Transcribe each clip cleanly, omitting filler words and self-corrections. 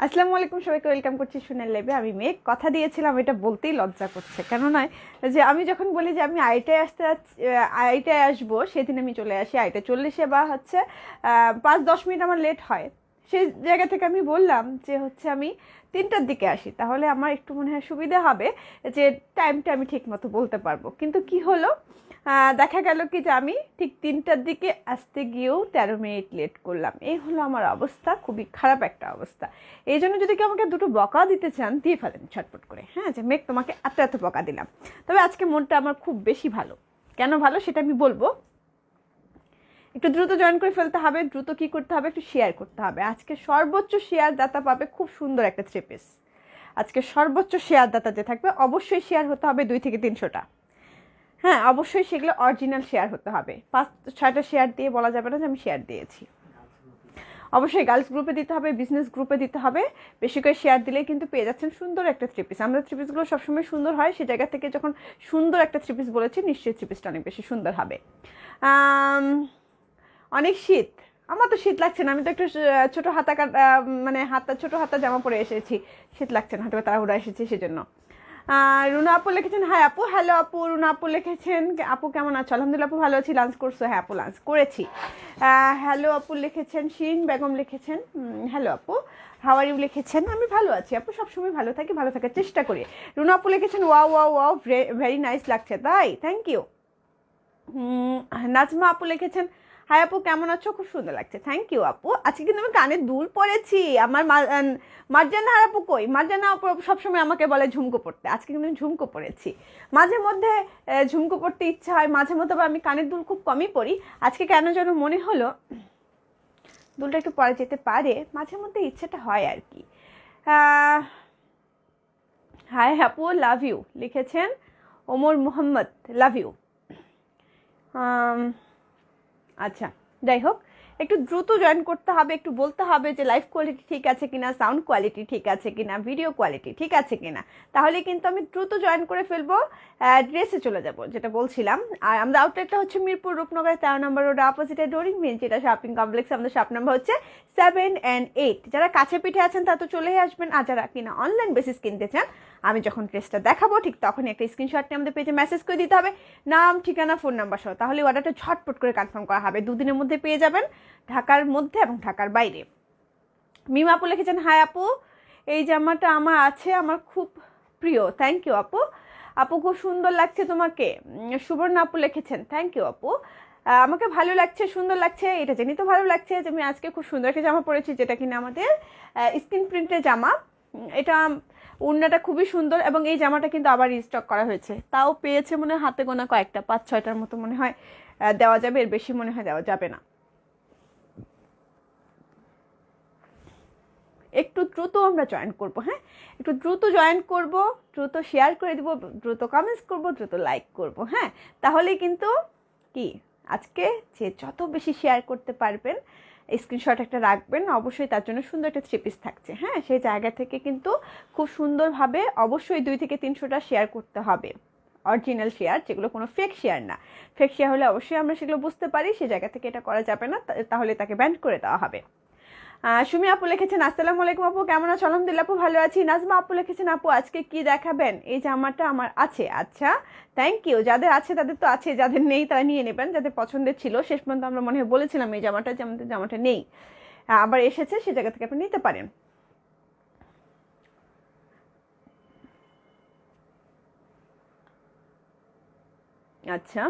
আসসালামু আলাইকুম, সবাইকে ওয়েলকাম করছি সুনের লাইভে। আমি মেয়ে কথা দিয়েছিলাম, এটা বলতেই লজ্জা করছে কেন নয়, যে আমি যখন বলি যে আমি আইটায় আইটায় আসবো, সেদিন আমি চলে আসি 8:40 বা হচ্ছে 5-10 মিনিট আমার লেট হয়। সেই জায়গা থেকে আমি বললাম যে হচ্ছে আমি 3টার দিকে আসি, তাহলে আমার একটু মনে হয় সুবিধা হবে, যে টাইমটা আমি ঠিক মতো বলতে পারবো। কিন্তু কি হলো, দেখা গেল কি যে আমি ঠিক 3টার দিকে আসতে গিয়েও 13 মিনিট লেট করলাম। এই হলো আমার অবস্থা, খুবই খারাপ একটা অবস্থা। এই জন্য যদি কেউ আমাকে দুটো বকা দিতে চান, দিয়ে ফেলেন ছটফট করে, হ্যাঁ, যে মেঘ তোমাকে এত এত বকা দিলাম। তবে আজকে মনটা আমার খুব বেশি ভালো। কেন ভালো সেটা আমি বলবো। একটু দ্রুত জয়েন করে ফেলতে হবে। দ্রুত কি করতে হবে, একটু শেয়ার করতে হবে। আজকে সর্বোচ্চ শেয়ার দাতা পাবে খুব সুন্দর একটা 3 পিস। আজকে সর্বোচ্চ শেয়ার দাতা যে থাকবে, অবশ্যই শেয়ার হতে হবে 2 থেকে 300টা। হ্যাঁ, অবশ্যই সেগুলো অরিজিনাল শেয়ার হতে হবে। 5-6টা শেয়ার দিয়ে বলা যাবে না যে আমি শেয়ার দিয়েছি। অবশ্যই গার্লস গ্রুপে দিতে হবে, বিজনেস গ্রুপে দিতে হবে। বেশি করে শেয়ার দিলেই কিন্তু পেয়ে যাচ্ছেন সুন্দর একটা 3 পিস। আমরা 3 পিসগুলো সবসময় সুন্দর হয়, সেই জায়গা থেকে যখন সুন্দর একটা 3 পিস বলেছি, নিশ্চয়ই 3 পিসটা অনেক বেশি সুন্দর হবে। অনেক শীত, আমার তো শীত লাগছে না। আমি তো একটু ছোটো হাতা মানে ছোটো হাতা জামা পরে এসেছি। শীত লাগছে না, হয়তো তাড়াহুড়া এসেছি সেজন্য। রুনা আপু লিখেছেন হাই আপু। হ্যালো আপু। রুনা আপু লিখেছেন আপু কেমন আছো? আলহামদুলিল্লাহ আপু ভালো আছি। লাঞ্চ করছো? হ্যাঁ আপু, লাঞ্চ করেছি। হ্যালো আপু লিখেছেন। শিরিন বেগম লিখেছেন হ্যালো আপু। হাওয়ার ইউ লিখেছেন আমি ভালো আছি আপু, সবসময় ভালো থাকি, ভালো থাকার চেষ্টা করি। রুনা আপু লিখেছেন wow wow wow, very nice লাগছে। তাই, থ্যাংক ইউ। নাজমা আপু লিখেছেন হাই আপু কেমন আছো, খুব সুন্দর লাগছে। থ্যাংক ইউ আপু। আজকে কিন্তু আমি কানে দুল পরেছি। আমার মার্জানা আর আপু কই? মার্জানা আপু সবসময় আমাকে বলে ঝুমকো পড়তে, আজকে কিন্তু আমি ঝুমকো পরেছি। মাঝে মধ্যে ঝুমকো পড়তে ইচ্ছা হয়, মাঝে মধ্যে বা আমি কানের দুল খুব কমই পরি। আজকে কেন যেন মনে হলো দুলটা একটু পরে যেতে পারে, মাঝে মধ্যে ইচ্ছেটা হয় আর কি। হাই আপু, লাভ ইউ লিখেছেন ওমর মোহাম্মদ, লাভ ইউ। আচ্ছা, যাই হোক, একটু দ্রুত জয়েন করতে হবে। একটু বলতে হবে যে লাইভ কোয়ালিটি ঠিক আছে কিনা, সাউন্ড কোয়ালিটি ঠিক আছে কিনা, ভিডিও কোয়ালিটি ঠিক আছে কিনা। তাহলে কিন্তু আমি দ্রুত জয়েন করে ফেলবো, ড্রেসে চলে যাব যেটা বলছিলাম। আর আমরা আউটলেটটা হচ্ছে মিরপুর রূপনগরের 13 নম্বর রোড, অপোজিটে ডোরিং মিল, যেটা শপিং কমপ্লেক্স। আমাদের শপ নাম্বার হচ্ছে 7 and 8। যারা কাছে পিঠে আছেন তা তো চলেই আসবেন, আর যারা কিনা অনলাইন বেসিস কিনতে চান, আমি যখন ড্রেসটা দেখাবো ঠিক তখনই একটা স্ক্রিনশট নিয়ে আমাদের পেজে মেসেজ করে দিতে হবে, নাম, ঠিকানা, ফোন নাম্বার সহ। তাহলে অর্ডারটা ঝটপট করে কনফার্ম করা হবে। 2 দিনের মধ্যে পেয়ে যাবেন, ঢাকার মধ্যে এবং ঢাকার বাইরে। মিমা আপু লিখেছেন হাই আপু, এই জামাটা আমার আছে, আমার খুব প্রিয়। থ্যাংক ইউ আপু। আপু খুব সুন্দর লাগছে তোমাকে। সুবর্ণা আপু লিখেছেন থ্যাংক ইউ আপু। আমাকে ভালো লাগছে, সুন্দর লাগছে, এটা জেনে তো ভালো লাগছে যে আমি আজকে খুব সুন্দর একটা জামা পরেছি, যেটা কিনা আমাদের স্ক্রিন প্রিন্টের জামা। এটা ওড়নাটা খুবই সুন্দর, এবং এই জামাটা কিন্তু আবার রিস্টক করা হয়েছে। তাও পেয়েছে মনে হয় হাতে গোনা কয়েকটা, 5-6টার মতো মনে হয় দেওয়া যাবে, এর বেশি মনে হয় দেওয়া যাবে না। একটু দ্রুত আমরা জয়েন করব, হ্যাঁ, একটু দ্রুত জয়েন করব, দ্রুত শেয়ার করে দিব, দ্রুত কমেন্টস করব, দ্রুত লাইক করব, হ্যাঁ। তাহলেই কিন্তু কি, আজকে যে যত বেশি শেয়ার করতে পারবেন, স্ক্রিনশট একটা রাখবেন অবশ্যই, তার জন্য সুন্দর একটা 3 পিস থাকছে, হ্যাঁ। সেই জায়গা থেকে কিন্তু খুব সুন্দরভাবে অবশ্যই 2 থেকে 300টা শেয়ার করতে হবে, অরিজিনাল শেয়ার, যেগুলো কোনো ফেক শেয়ার না। ফেক শেয়ার হলে অবশ্যই আমরা সেগুলো বুঝতে পারি, সেই জায়গা থেকে এটা করা যাবে না, তাহলে তাকে ব্যান করে দেওয়া হবে। সুমি আপু লিখেছেন আসসালামু আলাইকুম আপু, কেমন আছো? আলহামদুলিল্লাহ আপু ভালো আছি। নাজমা আপু লিখেছেন আপু আজকে কি দেখাবেন? এই জামাটা আমার আছে। আচ্ছা, থ্যাংক ইউ। যাদের আছে তাদের তো আছে, যাদের নেই তারা নিয়ে নেবেন। যাদের পছন্দের ছিল, শেষ পর্যন্ত আমরা মনে হয় বলেছিলাম এই জামাটা, যে আমাদের জামাটা নেই, আবার এসেছে, সে জায়গা থেকে আপনি নিতে পারেন। আচ্ছা,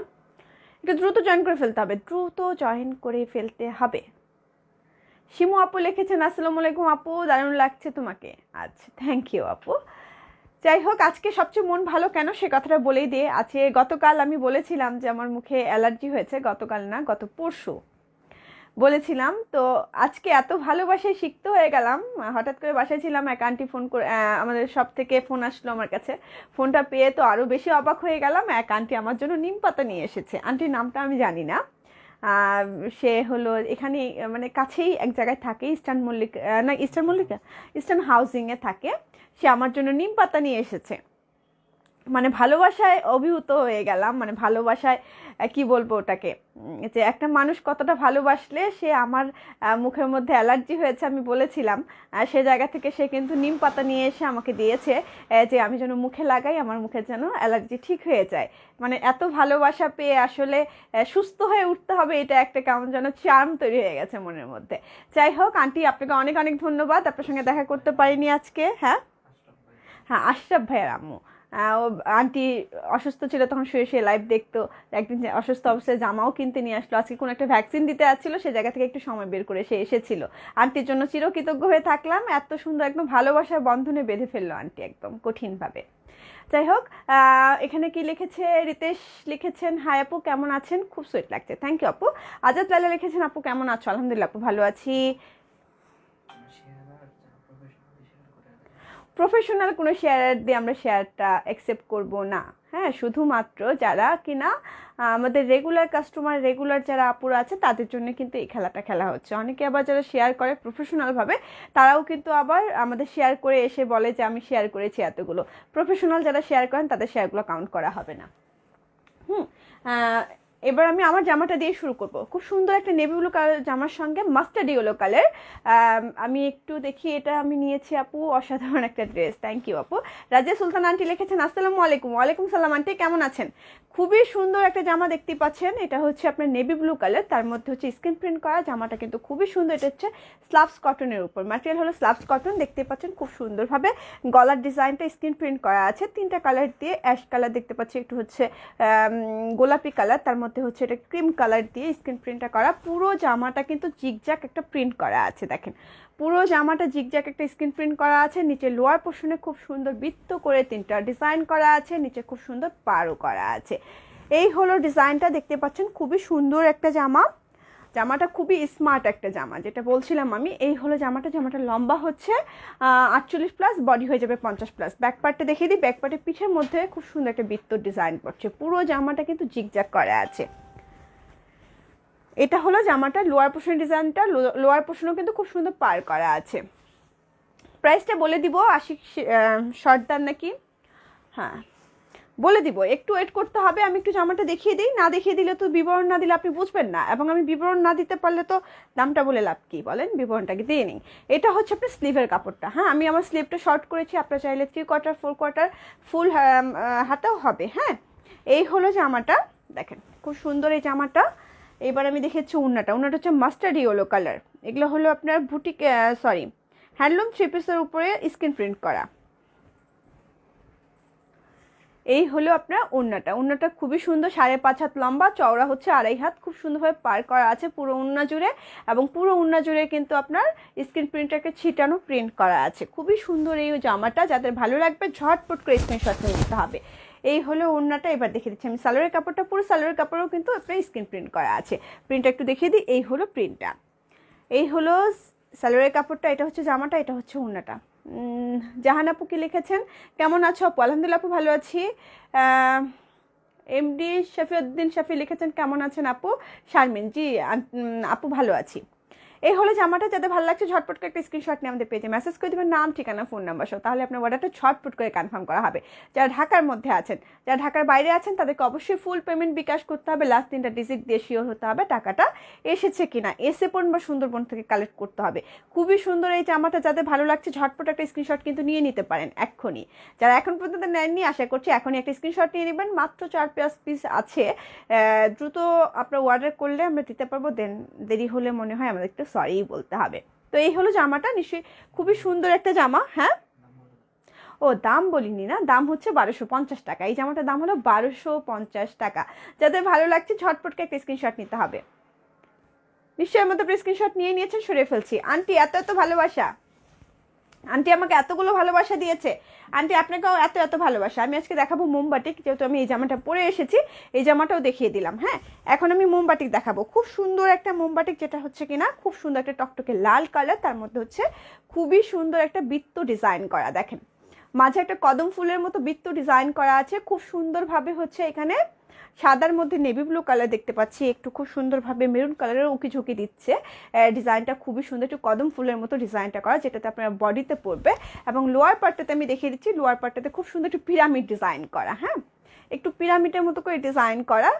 একটু দ্রুত জয়েন করে ফেলতে হবে, দ্রুত জয়েন করে ফেলতে হবে। শিমু আপু লিখেছেন আসসালামু আলাইকুম আপু, দারুণ লাগছে তোমাকে। আচ্ছা, থ্যাংক ইউ আপু। যাই হোক, আজকে সবচেয়ে মন ভালো কেন সে কথাটা বলেই দিয়ে আছে। গতকাল আমি বলেছিলাম যে আমার মুখে অ্যালার্জি হয়েছে, গতকাল না, গত পরশু বলেছিলাম। তো আজকে এত ভালোবাসায় সিক্ত হয়ে গেলাম। হঠাৎ করে বাসায় ছিলাম, এক আন্টি ফোন করে, আমাদের সব থেকে ফোন আসলো আমার কাছে। ফোনটা পেয়ে তো আরও বেশি অবাক হয়ে গেলাম। এক আন্টি আমার জন্য নিম পাতা নিয়ে এসেছে। আন্টির নামটা আমি জানি না। সে হলো এখানে মানে কাছেই এক জায়গায় থাকে, ইস্টার্ন মল্লিকা, না ইস্টার্ন মল্লিকা, ইস্টার্ন হাউজিংয়ে থাকে। সে আমার জন্য নিম পাতা নিয়ে এসেছে। মানে ভালোবাসায় অভিভূত হয়ে গেলাম, মানে ভালোবাসায় কি বলবো ওটাকে, যে একটা মানুষ কতটা ভালোবাসলে সে আমার মুখের মধ্যে অ্যালার্জি হয়েছে আমি বলেছিলাম, সে জায়গা থেকে সে কিন্তু নিম পাতা নিয়ে এসে আমাকে দিয়েছে, যে আমি যেন মুখে লাগাই আমার মুখের যেন অ্যালার্জি ঠিক হয়ে যায়। মানে এত ভালোবাসা পেয়ে আসলে সুস্থ হয়ে উঠতে হবে, এটা একটা কেমন যেন চার্ম তৈরি হয়ে গেছে মনের মধ্যে। যাই হোক আন্টি, আপনাকে অনেক অনেক ধন্যবাদ, আপনার সঙ্গে দেখা করতে পারিনি আজকে। হ্যাঁ হ্যাঁ, আশরাফ ভাইয়ের আম্মু। ও আন্টি অসুস্থ ছিল তখন শুয়ে শুয়ে লাইভ দেখতো, একদিন অসুস্থ অবস্থায় জামাও কিনতে নিয়ে আসলো, আজকে কোনো একটা ভ্যাকসিন দিতে আসছিল, সে জায়গা থেকে একটু সময় বের করে সে এসেছিল। আন্টির জন্য চিরকৃতজ্ঞ হয়ে থাকলাম, এত সুন্দর একদম ভালোবাসার বন্ধনে বেঁধে ফেললো আন্টি একদম কঠিনভাবে। যাই হোক, এখানে কি লিখেছে, রিতেশ লিখেছেন হাই আপু কেমন আছেন, খুব সুইট লাগছে, থ্যাংক ইউ আপু। আজাদ লালা লিখেছেন আপু কেমন আছো, আলহামদুলিল্লাহ আপু ভালো আছি। প্রফেশনাল কোনো শেয়ার দিয়ে আমরা শেয়ারটা অ্যাকসেপ্ট করব না। হ্যাঁ, শুধুমাত্র যারা কিনা আমাদের রেগুলার কাস্টমার, রেগুলার যারা আপুরা আছে তাদের জন্য কিন্তু এই খেলাটা খেলা হচ্ছে। অনেকে আবার যারা শেয়ার করে প্রফেশনালভাবে, তারাও কিন্তু আবার আমাদের শেয়ার করে এসে বলে যে আমি শেয়ার করেছি এতগুলো। প্রফেশনাল যারা শেয়ার করেন তাদের শেয়ারগুলো কাউন্ট করা হবে না। হুম। এবার আমি আমার জামাটা দিয়ে শুরু করব। খুব সুন্দর একটা নেভি ব্লু কালার জামার সঙ্গে মাস্টার্ড ইয়েলো কালার। আমি একটু দেখি, এটা আমি নিয়েছি আপু, অসাধারণ একটা ড্রেস, থ্যাংক ইউ আপু। রাজিয়া সুলতান আন্টি লিখেছেন আসসালামু আলাইকুম। ওয়ালাইকুম সালাম আন্টি, কেমন আছেন? খুবই সুন্দর একটা জামা দেখতে পাচ্ছেন, এটা হচ্ছে আপনার নেভি ব্লু কালার, তার মধ্যে হচ্ছে স্ক্রিন প্রিন্ট করা। জামাটা কিন্তু খুবই সুন্দর, এটা হচ্ছে স্লাবস কটনের উপর, ম্যাটেরিয়াল হলো স্লাবস কটন, দেখতে পাচ্ছেন খুব সুন্দরভাবে গলার ডিজাইনটা স্ক্রিন প্রিন্ট করা আছে। তিনটা কালার দিয়ে, অ্যাশ কালার দেখতে পাচ্ছি, একটু হচ্ছে গোলাপি কালার, তার মধ্যে হচ্ছে এটা ক্রিম কালার দিয়ে স্ক্রিন প্রিন্টটা করা। পুরো জামাটা কিন্তু জিগজ্যাগ একটা প্রিন্ট করা আছে, দেখেন পুরো জামাটা জিগজ্যাগ একটা স্ক্রিন প্রিন্ট করা আছে। নিচে লোয়ার পোর্শনে খুব সুন্দর বৃত্ত করে তিনটা ডিজাইন করা আছে, নিচে খুব সুন্দর পাড়ও করা আছে। এই হলো ডিজাইনটা, দেখতে পাচ্ছেন খুবই সুন্দর একটা জামা। জামাটা খুবই স্মার্ট একটা জামা, যেটা বলছিলাম আমি। এই হলো জামাটা, জামাটা লম্বা হচ্ছে 48+, বডি হয়ে যাবে 50+। ব্যাক পার্টটা দেখিয়ে দিই, ব্যাক পার্টের পিঠের মধ্যে খুব সুন্দর একটা বৃত্ত ডিজাইন করছে, পুরো জামাটা কিন্তু জিগজ্যাগ করা আছে। এটা হলো জামাটা লোয়ার পোর্শন ডিজাইনটা, লোয়ার পোর্শনও কিন্তু খুব সুন্দর পার করা আছে। প্রাইসটা বলে দিব, আশিক সর্দার নাকি, হ্যাঁ বলে দিব, একটু ওয়েট করতে হবে। আমি একটু জামাটা দেখিয়ে দিই, না দেখিয়ে দিলে তো বিবরণ না দিলে আপনি বুঝবেন না, এবং আমি বিবরণ না দিতে পারলে তো দামটা বলে লাভ কি বলেন, বিবরণটাকে দিয়ে নিই। এটা হচ্ছে আপনার স্লিভের কাপড়টা। হ্যাঁ, আমি আমার স্লিভটা শর্ট করেছি, আপনারা চাইলে 3/4 4/4 ফুল হাতাও হবে। হ্যাঁ, এই হলো জামাটা, দেখেন খুব সুন্দর এই জামাটা। এবার আমি দেখেছি উন্নাটা, উন্নাটা হচ্ছে মাস্টার্ড ইয়েলো কালার। এগুলো হলো আপনার বুটিক, সরি হ্যান্ডলুম 3 পিসের উপরে স্ক্রিন প্রিন্ট করা। এই হলো আপনার ওড়নাটা, ওড়নাটা খুবই সুন্দর, 5.5 হাত লম্বা, চওড়া হচ্ছে 2.5 হাত, খুব সুন্দরভাবে পার করা আছে পুরো ওড়না জুড়ে, এবং পুরো ওড়না জুড়ে কিন্তু আপনার স্ক্রিন প্রিন্টটাকে ছিটানো প্রিন্ট করা আছে। খুবই সুন্দর এই জামাটা, যাদের ভালো লাগবে ঝটপট করে স্ক্রিনশট নিয়ে নিতে হবে। এই হলো ওড়নাটা। এবার দেখিয়ে দিচ্ছি আমি সালোয়ারের কাপড়টা, পুরো সালোয়ারের কাপড়েও কিন্তু আপনার স্ক্রিন প্রিন্ট করা আছে। প্রিন্টটা একটু দেখিয়ে দিই, এই হলো প্রিন্টটা, এই হলো সালোয়ারের কাপড়টা, এটা হচ্ছে জামাটা, এটা হচ্ছে ওড়নাটা। জাহান আপু কি লিখেছেন, কেমন আছো আপু? আলহামদুলিল্লাহ আপু ভালো আছি। এমডি শফিউদ্দিন শফি লিখেছেন কেমন আছেন আপু? শারমিন জি আপু ভালো আছি। এই হলো জামাটা, যাদের ভালো লাগছে ঝটপট করে একটা স্ক্রিনশট নিয়ে আমাদের পেজে মেসেজ করে দেবেন, নাম ঠিকানা ফোন নাম্বার সহ, তাহলে আপনার অর্ডারটা ঝটপট করে কনফার্ম করা হবে। যারা ঢাকার মধ্যে আছেন, যারা ঢাকার বাইরে আছেন, তাদেরকে অবশ্যই ফুল পেমেন্ট বিকাশ করতে হবে, লাস্ট 3টা ডিজিট দিয়ে শিওর হতে হবে টাকাটা এসেছে কিনা, এসে পড়ুন বা সুন্দরবন থেকে কালেক্ট করতে হবে। খুবই সুন্দর এই জামাটা, যাদের ভালো লাগছে ঝটপট একটা স্ক্রিনশট কিন্তু নিয়ে নিতে পারেন এক্ষুনি। যারা এখন পর্যন্ত নেননি, আশা করছি এখনই একটা স্ক্রিনশট নিয়ে নেবেন, মাত্র 4-5 পিস আছে, দ্রুত আপনার অর্ডার করলে আমরা দিতে পারবো, দেন দেরি হলে মনে হয় আমাদের একটু সরিই বলতে হবে। তো এই হলো জামাটা, নিশ্চয়ই খুবই সুন্দর একটা জামা। হ্যাঁ, ও দাম বলিনি না, দাম হচ্ছে 1250 টাকা, এই জামাটার দাম হলো 1250 টাকা। যাদের ভালো লাগছে ঝটপটকে একটা স্ক্রিনশট নিতে হবে। নিশ্চয়ই আমাদের স্ক্রিনশট নিয়ে নিয়েছেন, সরিয়ে ফেলছি। আন্টি এত এত ভালোবাসা, আন্টি আমাকে এতগুলো ভালোবাসা দিয়েছে, আন্টি আপনাকেও এত এত ভালোবাসা। আমি আজকে দেখাবো মোমবাটিক, যেহেতু আমি এই জামাটা পরে এসেছি, এই জামাটাও দেখিয়ে দিলাম। হ্যাঁ, এখন আমি মোমবাটিক দেখাবো, খুব সুন্দর একটা মোমবাটিক, যেটা হচ্ছে কিনা খুব সুন্দর একটা টকটকে লাল কালার, তার মধ্যে হচ্ছে খুবই সুন্দর একটা বৃত্ত ডিজাইন করা, দেখেন মাঝে একটা কদম ফুলের মতো বৃত্ত ডিজাইন করা আছে, খুব সুন্দরভাবে হচ্ছে এখানে সাদার মধ্যে নেভি ব্লু কালার দেখতে পাচ্ছি, একটু খুব সুন্দরভাবে মেরুন কালারের উকি ঝুঁকি দিচ্ছে। ডিজাইনটা খুবই সুন্দর, একটু কদম ফুলের মতো ডিজাইনটা করা, যেটাতে আপনার বডিতে পড়বে। এবং লোয়ার পার্টটাতে আমি দেখিয়ে দিচ্ছি, লোয়ার পার্টটাতে খুব সুন্দর একটু পিরামিড ডিজাইন করা, হ্যাঁ একটু পিরামিডের মতো করে ডিজাইন করা,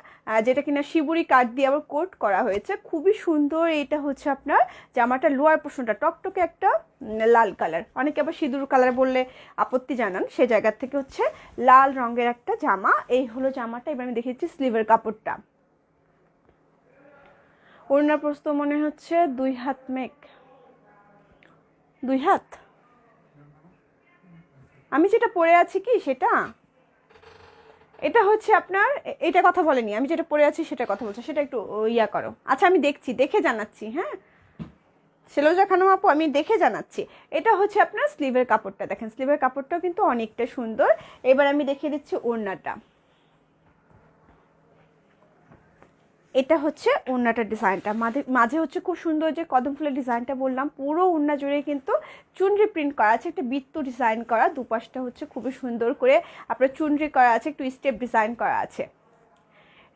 যেটা কিনা শিবুরি কাট দিয়ে আবার কোট করা হয়েছে, খুবই সুন্দর। এটা হচ্ছে আপনার জামাটা লোয়ার পোর্শনটা টকটকে একটা লাল কালার, অনেকে আবার সিঁদুর কালার বললে আপত্তি জানান, সে জায়গা থেকে হচ্ছে লাল রঙের একটা জামা। এই হলো জামাটা। এবার আমি দেখিয়েছি স্লিভের কাপড়টা। ওড়নার প্রস্থ মনে হচ্ছে 2 হাত, মেক 2 হাত। আমি যেটা পরে আছি কি সেটা, এটা হচ্ছে আপনার, এটা কথা বলেনি, আমি যেটা পরে আছি সেটা কথা বলছি, সেটা একটু ইয়া করো। আচ্ছা আমি দেখছি, দেখে জানাচ্ছি, হ্যাঁ সেলোজা খানম আপু আমি দেখে জানাচ্ছি। এটা হচ্ছে আপনার স্লিভের কাপড়টা, দেখেন স্লিভের কাপড়টাও কিন্তু অনেকটা সুন্দর। এবার আমি দেখিয়ে দিচ্ছি ওড়নাটা। এটা হচ্ছে ওড়নাটার ডিজাইনটা, মাঝে হচ্ছে খুব সুন্দর যে কদম ফুলের ডিজাইনটা বললাম, পুরো ওড়না জুড়ে কিন্তু চুনরি প্রিন্ট করা আছে, একটা বৃত্ত ডিজাইন করা, দুপাশটা হচ্ছে খুবই সুন্দর করে আপনার চুনরি করা আছে, একটু স্টেপ ডিজাইন করা আছে।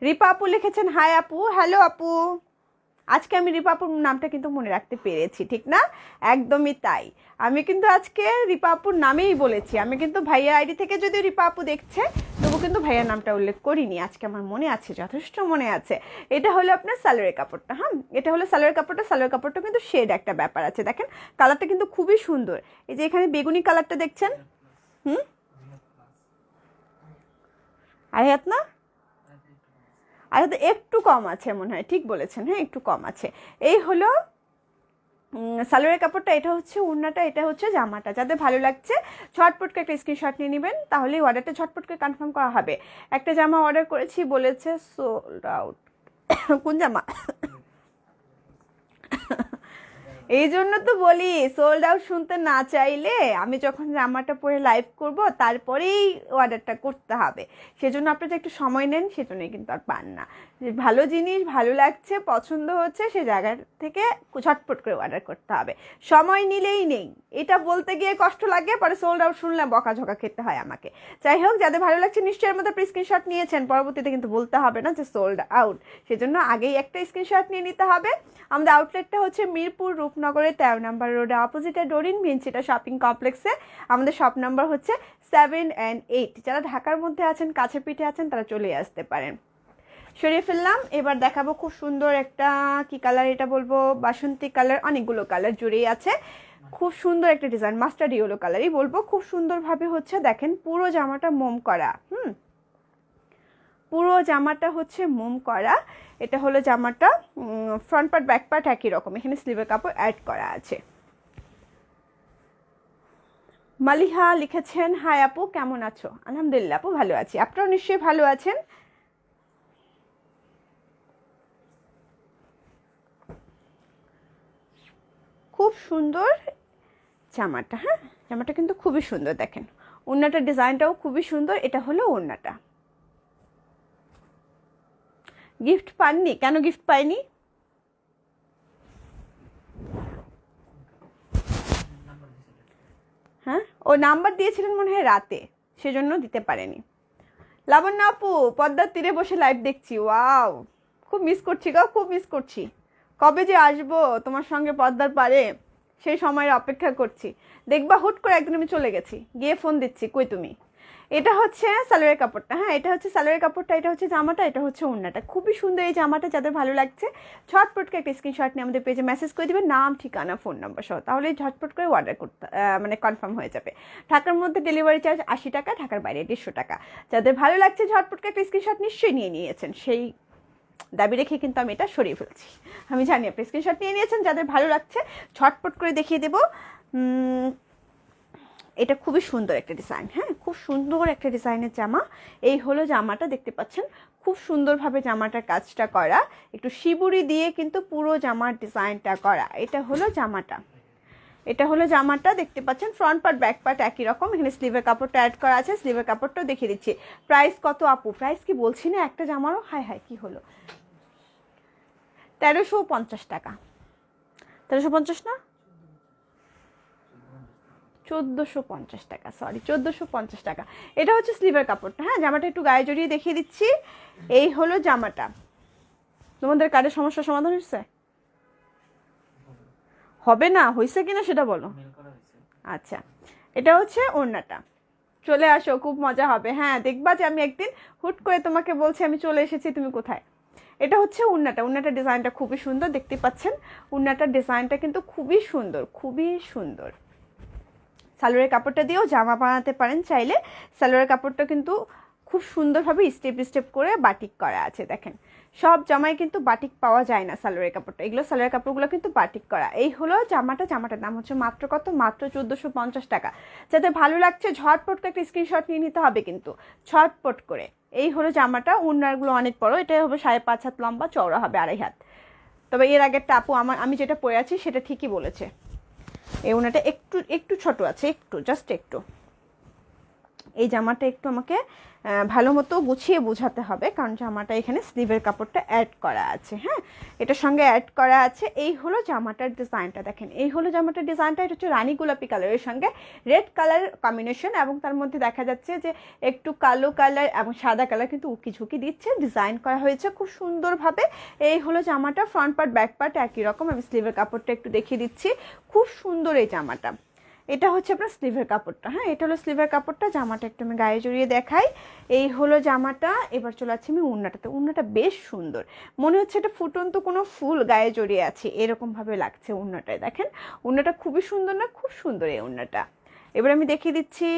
রিপা আপু লিখেছেন হাই আপু, হ্যালো আপু। আজকে আমি রিপা আপুর নামটা কিন্তু মনে রাখতে পেরেছি, ঠিক না? একদমই তাই, আমি কিন্তু আজকে রিপা আপুর নামেই বলেছি। আমি কিন্তু ভাইয়া আইডি থেকে যদি রিপা আপু দেখছে তবু কিন্তু ভাইয়ার নামটা উল্লেখ করিনি, আজকে আমার মনে আছে, যথেষ্ট মনে আছে। এটা হলো আপনার সালোয়ারের কাপড়টা, হ্যাঁ এটা হলো সালোয়ারের কাপড়টা। সালোয়ার কাপড়টা কিন্তু শেড একটা ব্যাপার আছে, দেখেন কালারটা কিন্তু খুবই সুন্দর। এই যে এখানে বেগুনি কালারটা দেখছেন, আরে হাত না, আর একটু কম আছে মনে হয়, ঠিক বলেছেন, হ্যাঁ একটু কম আছে। এই হলো সালোয়ারের কাপড়টা, এটা হচ্ছে ওড়নাটা, এটা হচ্ছে জামাটা। যাদের ভালো লাগছে ঝটপট করে একটা স্ক্রিনশট নিয়ে নেবেন, তাহলেই অর্ডারটা ঝটপট করে কনফার্ম করা হবে। একটা জামা অর্ডার করেছি, বলেছে সোল্ড আউট। কোন জামা? এই জন্য তো বলি সোল্ড আউট শুনতে না চাইলে আমি যখন জামাটা পরে লাইভ করব তারপরেই অর্ডারটা করতে হবে। সেজন্য আপনারা একটু সময় নেন, সেজন্যই কিন্তু আর পান না। যে ভালো জিনিস ভালো লাগছে পছন্দ হচ্ছে সে জায়গা থেকে ঝটপট করে অর্ডার করতে হবে, সময় নিলেই নেই। এটা বলতে গিয়ে কষ্ট লাগে, পরে সোল্ড আউট শুনলে বকাঝকা খেতে হয় আমাকে। যাই হোক, যাদের ভালো লাগছে নিশ্চয়ই এর মধ্যে আপনি স্ক্রিনশট নিয়েছেন, পরবর্তীতে কিন্তু বলতে হবে না যে সোল্ড আউট, সেজন্য আগেই একটা স্ক্রিনশট নিয়ে নিতে হবে। আমাদের আউটলেটটা হচ্ছে মিরপুর রূপনগরের 13 নম্বর রোডে অপোজিটে ডোরিন ভিনচিটা শপিং কমপ্লেক্সে। আমাদের শপ নাম্বার হচ্ছে 7 and 8। যারা ঢাকার মধ্যে আছেন, কাছে পিঠে আছেন, তারা চলে আসতে পারেন। সরিয়ে ফেললাম। এবার দেখাবো খুব সুন্দর একটা, কি কালার এটা বলবো, বাসন্তী কালার, অনেকগুলো কালার জুড়েই আছে। খুব সুন্দর একটা ডিজাইন, মাস্টার্ড ইয়েলো কালারই বলবো। খুব সুন্দরভাবে হচ্ছে দেখেন পুরো জামাটা মোম করা, পুরো জামাটা হচ্ছে মোম করা। এটা হলো জামাটা, ফ্রন্ট পার্ট ব্যাক পার্ট একই রকম, এখানে স্লিভের কাপড় অ্যাড করা আছে। মালিহা লিখেছেন হাই আপু কেমন আছো? আলহামদুলিল্লাহ আপু ভালো আছি, আপনারাও নিশ্চয়ই ভালো আছেন। খুব সুন্দর জামাটা, হ্যাঁ জামাটা কিন্তু খুবই সুন্দর, দেখেন ওড়নাটার ডিজাইনটাও খুবই সুন্দর। এটা হলো ওড়নাটা। গিফট পাননি? কেন গিফট পাইনি? হ্যাঁ ও নাম্বার দিয়েছিলেন মনে হয় রাতে, সেজন্য দিতে পারেনি। লাবণ্য আপু পদ্মার তীরে বসে লাইভ দেখছি, ওয়াও খুব মিস করছি গো, খুব মিস করছি। কবে যে আসবো তোমার সঙ্গে পদ্মার পারে, সেই সময়ের অপেক্ষা করছি। দেখবা হুট করে একদিন আমি চলে গেছি, গিয়ে ফোন দিচ্ছি কই তুমি। এটা হচ্ছে সালোয়ারের কাপড়টা, হ্যাঁ এটা হচ্ছে সালোয়ারের কাপড়টা, এটা হচ্ছে জামাটা, এটা হচ্ছে ওড়নাটা। খুবই সুন্দর এই জামাটা। যাদের ভালো লাগছে ঝটপট করে একটা স্ক্রিনশট নিয়ে আমাদের পেজে মেসেজ করে দিবেন, নাম ঠিকানা ফোন নাম্বার সহ, তাহলে ঝটপট করে অর্ডার করতে মানে কনফার্ম হয়ে যাবে। ঢাকার মধ্যে ডেলিভারি চার্জ 80 টাকা, ঢাকার বাইরে 150 টাকা। যাদের ভালো লাগছে ঝটপট করে একটা স্ক্রিনশট নিশ্চয়ই নিয়ে নিয়েছেন, সেই দাবি রেখে কিন্তু আমি এটা সরিয়ে ফেলছি। আমি জানি আপনি স্ক্রিনশট নিয়ে নিয়েছেন, যাদের ভালো লাগছে ঝটপট করে দেখিয়ে দেবো। এটা খুবই সুন্দর একটা ডিজাইন, হ্যাঁ খুব সুন্দর একটা ডিজাইনের জামা। এই হলো জামাটা, দেখতে পাচ্ছেন খুব সুন্দরভাবে জামাটার কাজটা করা, একটু শিবুরি দিয়ে কিন্তু পুরো জামার ডিজাইনটা করা। এটা হলো জামাটা, এটা হলো জামাটা, দেখতে পাচ্ছেন ফ্রন্ট পার্ট ব্যাক পার্ট একই রকম। এখানে স্লিভের কাপড়টা অ্যাড করা আছে, স্লিভের কাপড়টাও দেখিয়ে দিচ্ছি। প্রাইস কত আপু? প্রাইস কি বলছি না একটা জামারও? হাই হাই কি হলো, 1350 টাকা। 1350 না, 1450 টাকা, সরি 1450 টাকা। এটা হচ্ছে স্লিভের কাপড়টা। হ্যাঁ, জামাটা একটু গায়ে জড়িয়ে দেখিয়ে দিচ্ছি। এই হলো জামাটা। তোমাদের কারের সমস্যার সমাধান হচ্ছে? হবে না, হয়েছে কিনা সেটা বলো। আচ্ছা, এটা হচ্ছে ওড়নাটা। চলে আসো, খুব মজা হবে। হ্যাঁ, দেখবা যে আমি একদিন হুট করে তোমাকে বলছি আমি চলে এসেছি, তুমি কোথায়। এটা হচ্ছে উন্নাটা। উন্নাটার ডিজাইনটা খুবই সুন্দর, দেখতে পাচ্ছেন। উন্নাটার ডিজাইনটা কিন্তু খুবই সুন্দর, খুবই সুন্দর। সালোয়ারের কাপড়টা দিয়েও জামা বানাতে পারেন চাইলে। সালোয়ারের কাপড়টা কিন্তু খুব সুন্দরভাবে স্টেপ স্টেপ করে বাটিক করা আছে। দেখেন, সব জামায় কিন্তু বাটিক পাওয়া যায় না সালোয়ারের কাপড়টা, এগুলো সালোয়ারের কাপড়গুলো কিন্তু বাটিক করা। এই হলো জামাটা। জামাটার দাম হচ্ছে মাত্র কত? মাত্র 1450 টাকা। যাতে ভালো লাগছে ঝটপট করে একটা স্ক্রিনশট নিয়ে নিতে হবে কিন্তু, ঝটপট করে। এই হলো জামাটা। উন্নারগুলো অনেক বড়, এটা হবে 5.5 হাত লম্বা, চওড়া হবে 2.5 হাত। তবে এর আগেরটা আপু আমি যেটা পরে আছি সেটা ঠিকই বলেছে। এই ওনাটা একটু একটু ছোট আছে, একটু, জাস্ট একটু। এই জামাটা একটু আমাকে ভালো মতো গুছিয়ে বোঝাতে হবে, কারণ জামাটা এখানে স্লিভের কাপড়টা অ্যাড করা আছে। হ্যাঁ, এটার সঙ্গে অ্যাড করা আছে। এই হলো জামাটার ডিজাইনটা। দেখেন, এই হলো জামাটার ডিজাইনটা। এটা হচ্ছে রানী গোলাপি কালারের সঙ্গে রেড কালার কম্বিনেশন, এবং তার মধ্যে দেখা যাচ্ছে যে একটু কালো কালার এবং সাদা কালার কিন্তু উকি ঝুঁকি দিচ্ছে, ডিজাইন করা হয়েছে খুব সুন্দরভাবে। এই হলো জামাটা। ফ্রন্ট পার্ট ব্যাক পার্ট একই রকম। আমি স্লিভের কাপড়টা একটু দেখিয়ে দিচ্ছি, খুব সুন্দর এই জামাটা। এটা হচ্ছে আপনার স্লিভের কাপড়টা। হ্যাঁ, এটা হলো স্লিভের কাপড়টা। জামাটা একটু আমি গায়ে জড়িয়ে দেখাই। এই হলো জামাটা। এবার চলে যাচ্ছি আমি উন্নাটাতে। উন্নাটা বেশ সুন্দর, মনে হচ্ছে এটা ফুটন্ত কোনো ফুল গায়ে জড়িয়ে আছে, এরকমভাবে লাগছে উন্নাটায়। দেখেন, উন্নাটা খুবই সুন্দর না? খুব সুন্দর এই উন্নাটা। এবার আমি দেখিয়ে দিচ্ছি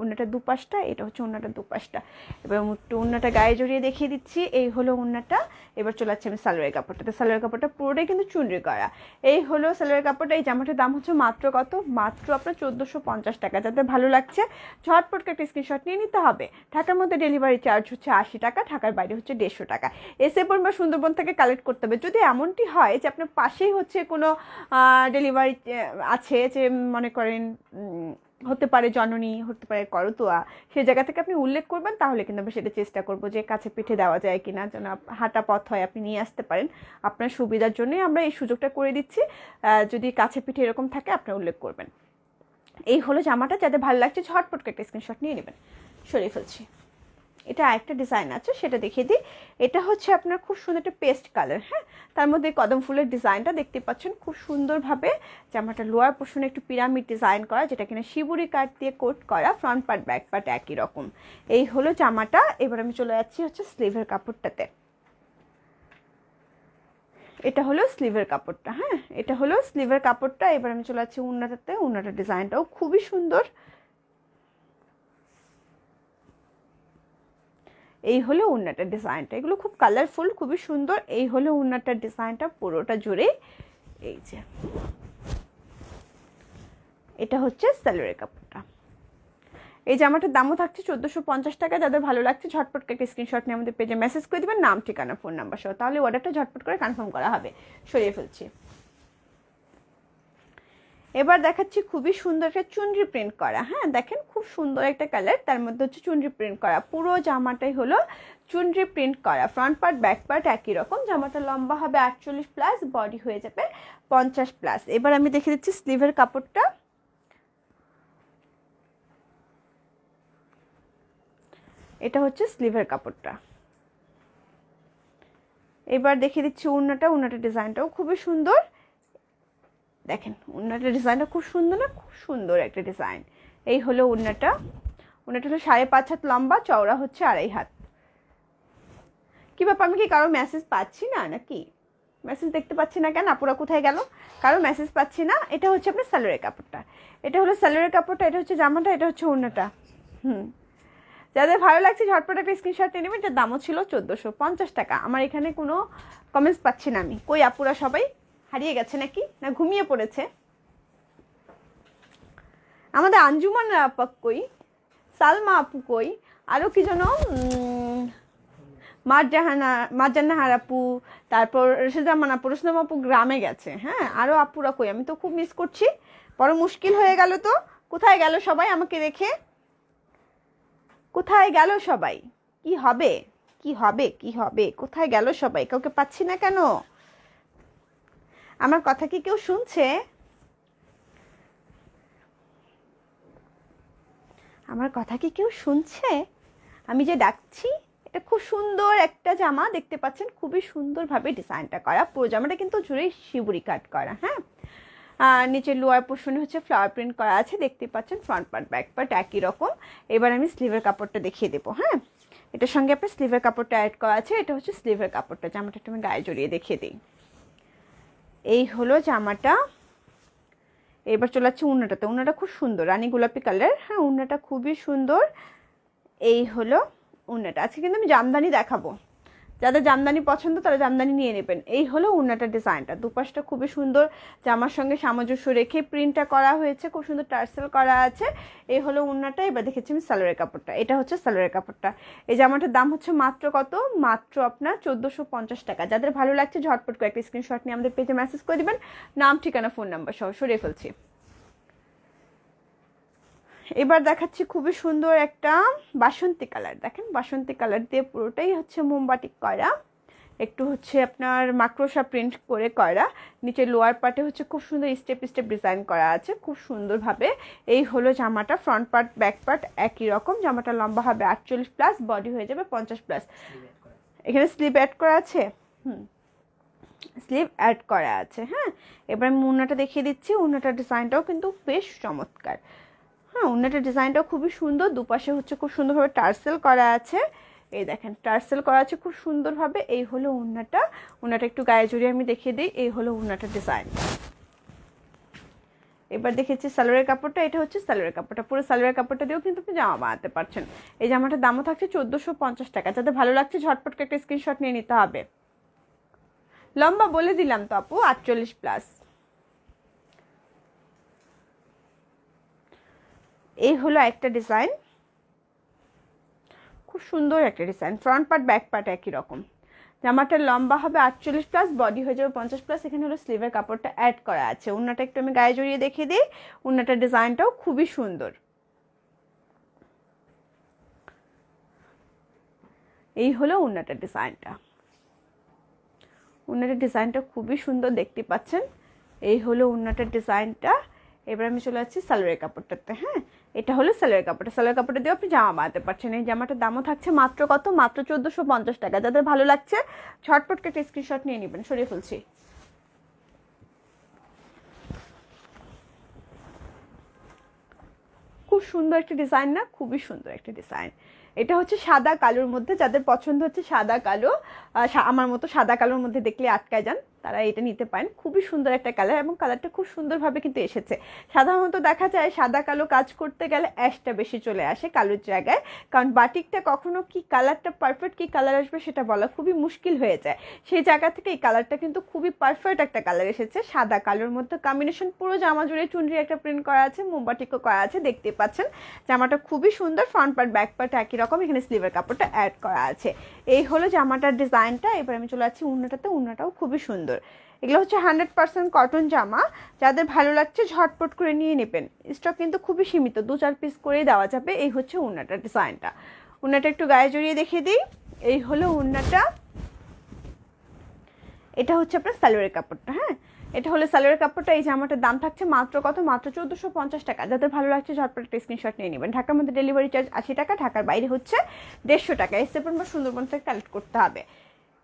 উন্নাটার দুপাশটা। এটা হচ্ছে উন্নাটার দুপাশটা। এবার একটু উন্নাটা গায়ে জড়িয়ে দেখিয়ে দিচ্ছি। এই হলো উন্নাটা। এবার চলে যাচ্ছে আমি সালোয়ারের কাপড়টাতে। সালোয়ারের কাপড়টা পুরোটাই কিন্তু চুনরি করা। এই হলো সালোয়ারের কাপড়টা। এই জামাটার দাম হচ্ছে মাত্র কত? মাত্র আপনার 1450 টাকা। যাতে ভালো লাগছে ঝটপট একটা স্ক্রিনশট নিয়ে নিতে হবে। ঢাকার মধ্যে ডেলিভারি চার্জ হচ্ছে 80 টাকা, ঢাকার বাইরে হচ্ছে 150 টাকা। এসএপন বা সুন্দরবন থেকে কালেক্ট করতে হবে। যদি এমনটি হয় যে আপনার পাশেই হচ্ছে কোনো ডেলিভারি আছে, যে মনে করেন হতে পারে জননী, হতে পারে করতোয়া, সেই জায়গা থেকে আপনি উল্লেখ করবেন, তাহলে কিন্তু আমরা সেটা চেষ্টা করবো যে কাছে পিঠে দেওয়া যায় কিনা, যেন হাঁটা পথ হয় আপনি নিয়ে আসতে পারেন। আপনার সুবিধার জন্যই আমরা এই সুযোগটা করে দিচ্ছি। যদি কাছে পিঠে এরকম থাকে আপনার উল্লেখ করবেন। এই হলো জামাটা। যাদের ভালো লাগছে ঝটপট একটা স্ক্রিনশট নিয়ে নেবেন। সরিয়ে ফেলছি। এটা আরেকটা ডিজাইন আছে, সেটা দেখিয়ে দিই। এটা হচ্ছে আপনার খুব সুন্দর একটা পেস্ট কালার। হ্যাঁ, তার মধ্যে কদম ফুলের ডিজাইনটা দেখতে পাচ্ছেন খুব সুন্দরভাবে। জামাটা লোয়ার পোর্শনে একটু পিরামিড ডিজাইন করা, যেটা কিনা শিবুরি কাট দিয়ে কোট করা। ফ্রন্ট পার্ট ব্যাক পার্ট একই রকম। এই হলো জামাটা। এবার আমি চলে যাচ্ছি হচ্ছে স্লিভের কাপড়টাতে। এটা হলো স্লিভের কাপড়টা। হ্যাঁ, এটা হলো স্লিভের কাপড়টা। এবার আমি চলে যাচ্ছি উন্নাটাতে। উন্নাটার ডিজাইনটাও খুবই সুন্দর। এই হলো উন্নাটার ডিজাইনটা। এগুলো খুব কালারফুল, খুবই সুন্দর। এই হলো উন্নাটার ডিজাইনটা পুরোটা জুড়ে। এই যে এটা হচ্ছে সালোয়ারের কাপড়টা। এই জামাটার দামও থাকছে 1450 টাকা। যাদের ভালো লাগছে ঝটপট একটা স্ক্রিনশট নিয়ে আমাদের পেজে মেসেজ করে দেবেন, নাম ঠিকানা ফোন নাম্বার সহ, তাহলে অর্ডারটা ঝটপট করে কনফার্ম করা হবে। সরিয়ে ফেলছি। এবার দেখাচ্ছি খুবই সুন্দর একটা চুনরি প্রিন্ট করা। হ্যাঁ, দেখেন খুব সুন্দর একটা কালার, তার মধ্যে হচ্ছে চুনরি প্রিন্ট করা। পুরো জামাটাই হলো চুনরি প্রিন্ট করা। ফ্রন্ট পার্ট ব্যাক পার্ট একই রকম। জামাটা লম্বা হবে 48 প্লাস, বডি হয়ে যাবে 50 প্লাস। এবার আমি দেখে দিচ্ছি স্লিভের কাপড়টা। এটা হচ্ছে স্লিভের কাপড়টা। এবার দেখে দিচ্ছি উন্নাটা। উন্নাটার ডিজাইনটাও খুবই সুন্দর। দেখেন, উন্নাটার ডিজাইনটা খুব সুন্দর না? খুব সুন্দর একটা ডিজাইন। এই হলো উন্নাটা। উন্নাটা হলো 5.5 হাত লম্বা, চওড়া হচ্ছে 2.5 হাত। কি ব্যাপার, আমি কি কারো মেসেজ পাচ্ছি না নাকি? মেসেজ দেখতে পাচ্ছি না কেন? আপুরা কোথায় গেল? কারো মেসেজ পাচ্ছি না। এটা হচ্ছে আপনার সালোয়ারের কাপড়টা। এটা হলো সালোয়ারের কাপড়টা। এটা হচ্ছে জামাটা। এটা হচ্ছে উন্নাটা। যাদের ভালো লাগছে ঝটপট একটা স্ক্রিনশট নিয়ে নেবেন। এটার দামও ছিল 1450 টাকা। আমার এখানে কোনো কমেন্টস পাচ্ছি না আমি। কই আপুরা সবাই হারিয়ে গেছে নাকি, না ঘুমিয়ে পড়েছে? আমাদের আঞ্জুমান আপা কই, সালমা আপু কই, আরও কি যেন মারজান্নাহার আপু, তারপর রশিদামান আপু, রশিদাম আপু গ্রামে গেছে। হ্যাঁ, আরও আপুরা কই, আমি তো খুব মিস করছি। বড় মুশকিল হয়ে গেল তো। কোথায় গেল সবাই আমাকে রেখে? কোথায় গেল সবাই? কি হবে, কি হবে, কি হবে? কোথায় গেল সবাই? কাউকে পাচ্ছি না কেন? আমার কথা কি কেউ শুনছে? আমার কথা কি কেউ শুনছে? আমি যে ডাকছি, এটা খুব সুন্দর একটা জামা, দেখতে পাচ্ছেন খুবই সুন্দরভাবে ডিজাইনটা করা। পুরো জামাটা কিন্তু জুড়েই শিবুরি কাট করা। হ্যাঁ, নিচে লোয়ার পোর্শনে হচ্ছে ফ্লাওয়ার প্রিন্ট করা আছে, দেখতে পাচ্ছেন। ফ্রন্ট পার্ট ব্যাক পার্ট একই রকম। এবার আমি স্লিভের কাপড়টা দেখিয়ে দেবো। হ্যাঁ, এটার সঙ্গে আপনার স্লিভের কাপড়টা অ্যাড করা আছে। এটা হচ্ছে স্লিভের কাপড়টা, জামাটা একটু আমি গায়ে জড়িয়ে দেখিয়ে দিই। এই হলো জামাটা। এবার চলে যাচ্ছে উন্নাটাতে। উন্নাটা খুব সুন্দর, রানী গোলাপি কালার। হ্যাঁ, উন্নাটা খুবই সুন্দর। এই হলো উন্নাটা। আজকে কিন্তু আমি জামদানি দেখাবো, যাদের জামদানি পছন্দ তারা জামদানি নিয়ে নেবেন। এই হলো উন্নাটার ডিজাইনটা। দুপাশটা খুবই সুন্দর, জামার সঙ্গে সামঞ্জস্য রেখে প্রিন্টটা করা হয়েছে, খুব সুন্দর টার্সেল করা আছে। এই হলো উন্নাটা। এবার দেখেছি আমি সালোয়ারের কাপড়টা, এটা হচ্ছে সালোয়ারের কাপড়টা। এই জামাটার দাম হচ্ছে মাত্র কত? মাত্র আপনার 1450 টাকা। যাদের ভালো লাগছে ঝটপট করে একটা স্ক্রিনশট নিয়ে আমাদের পেজে মেসেজ করে দিবেন, নাম ঠিকানা ফোন নাম্বার সহ। সরিয়ে ফেলছি। এবার দেখাচ্ছি খুবই সুন্দর একটা বাসন্তী কালার। দেখেন বাসন্তী কালার দিয়ে পুরোটাই হচ্ছে মোমবাটিক করা, একটু হচ্ছে আপনার মাকড়সা প্রিন্ট করে করা। নিচে লোয়ার পার্টে হচ্ছে খুব সুন্দর স্টেপ স্টেপ ডিজাইন করা আছে খুব সুন্দরভাবে। এই হলো জামাটা। ফ্রন্ট পার্ট ব্যাক পার্ট একই রকম। জামাটা লম্বা হবে 48 প্লাস, বডি হয়ে যাবে 50 প্লাস। এখানে স্লিভ অ্যাড করা আছে। স্লিভ অ্যাড করা আছে। হ্যাঁ, এবার আমি উন্নাটা দেখিয়ে দিচ্ছি। উন্নাটার ডিজাইনটাও কিন্তু বেশ চমৎকার। হ্যাঁ, উন্নাটার ডিজাইনটাও খুবই সুন্দর। দুপাশে হচ্ছে খুব সুন্দরভাবে টার্সেল করা আছে। এই দেখেন টার্সেল করা আছে খুব সুন্দরভাবে। এই হলো উন্নাটা। উন্নাটা একটু গায়ে জড়িয়ে আমি দেখিয়ে দিই। এই হলো উন্নাটার ডিজাইন। এবার দেখেছি সালোয়ারের কাপড়টা। এটা হচ্ছে সালোয়ারের কাপড়টা। পুরো সালোয়ারের কাপড়টা দিয়েও কিন্তু আপনি জামা বানাতে পারছেন। এই জামাটার দামও থাকছে 1450 টাকা। যাদের ভালো লাগছে ঝটপট করে একটা স্ক্রিনশট নিয়ে নিতে হবে। লম্বা বলে দিলাম তো আপু, 48 প্লাস। এই হলো একটা ডিজাইন, খুব সুন্দর একটা design. Front part back part একই রকম। জামাটার লম্বা হবে 48 প্লাস, বডি হয়ে যাবে 50 প্লাস। এখানে হলো স্লিভের কাপড়টা অ্যাড করা আছে। উন্নাটা একটু আমি গায়ে জড়িয়ে দেখিয়ে দিই। উন্নাটার ডিজাইনটাও খুবই সুন্দর। এই হলো উন্নাটার ডিজাইনটা। উন্নাটার ডিজাইনটা খুবই সুন্দর, দেখতে পাচ্ছেন। এই হলো উন্নাটার ডিজাইনটা। এবার আমি চলে যাচ্ছি সালোয়ারের কাপড়টাতে। হ্যাঁ, এটা হলো সালোয়ারের কাপড়টা। সালোয়ার কাপড়টা দিয়ে আপনি জামা বানাতে পারছেন। এই জামাটার দামও থাকছে মাত্র কত? মাত্র 1450 টাকা। যাদের ভালো লাগছে ঝটপট একটা স্ক্রিনশট নিয়ে নেবেন। সরিয়ে ফেলছি। খুব সুন্দর একটা ডিজাইন না? খুবই সুন্দর একটা ডিজাইন। এটা হচ্ছে সাদা কালোর মধ্যে। যাদের পছন্দ হচ্ছে সাদা কালো, আমার মতো সাদা কালোর মধ্যে দেখলে আটকায় যান, তারা এটা নিতে পারেন। খুবই সুন্দর একটা কালার, এবং কালারটা খুব সুন্দরভাবে কিন্তু এসেছে। সাধারণত দেখা যায় সাদা কালো কাজ করতে গেলে অ্যাশটা বেশি চলে আসে কালোর জায়গায়, কারণ বাটিকটা কখনো কি কালারটা পারফেক্ট কি কালার আসবে সেটা বলা খুবই মুশকিল হয়ে যায়। সেই জায়গা থেকে এই কালারটা কিন্তু খুবই পারফেক্ট একটা কালার এসেছে, সাদা কালোর মধ্যে কম্বিনেশন। পুরো জামা জুড়ে চুনরি একটা প্রিন্ট করা আছে, মোমবাটিকও করা আছে, দেখতে পাচ্ছেন। জামাটা খুবই সুন্দর। ফ্রন্ট পার্ট ব্যাক পার্ট একই রকম। এখানে স্লিভের কাপড়টা অ্যাড করা আছে। এই হলো জামাটার ডিজাইনটা। এবার আমি চলে যাচ্ছি উন্নাটাতে। উন্নাটাও খুবই সুন্দর। এগুলো হচ্ছে 100% কটন জামা। যাদের ভালো লাগছে ঝটপট করে নিয়ে নেবেন। স্টক কিন্তু খুবই সীমিত, 2-4 পিস করেই দেওয়া যাবে। এই হচ্ছে উন্নাটার ডিজাইনটা। উন্নাটা একটু গায়ে জড়িয়ে দেখিয়ে দিই। এই হলো উন্নাটা। এটা হচ্ছে আপনার সালোয়ারের কাপড়টা। হ্যাঁ, এটা হলো সালোয়ারের কাপড়টা। এই জামাটার দাম থাকছে মাত্র কত? মাত্র 1450 টাকা। যাদের ভালো লাগছে ঝটপট একটা স্ক্রিনশট নিয়ে নেবেন। ঢাকার মধ্যে ডেলিভারি চার্জ 80 টাকা, ঢাকার বাইরে হচ্ছে 150 টাকা। এই সেপ্টেম্বর সুন্দরবন থেকে কালেক্ট করতে হবে।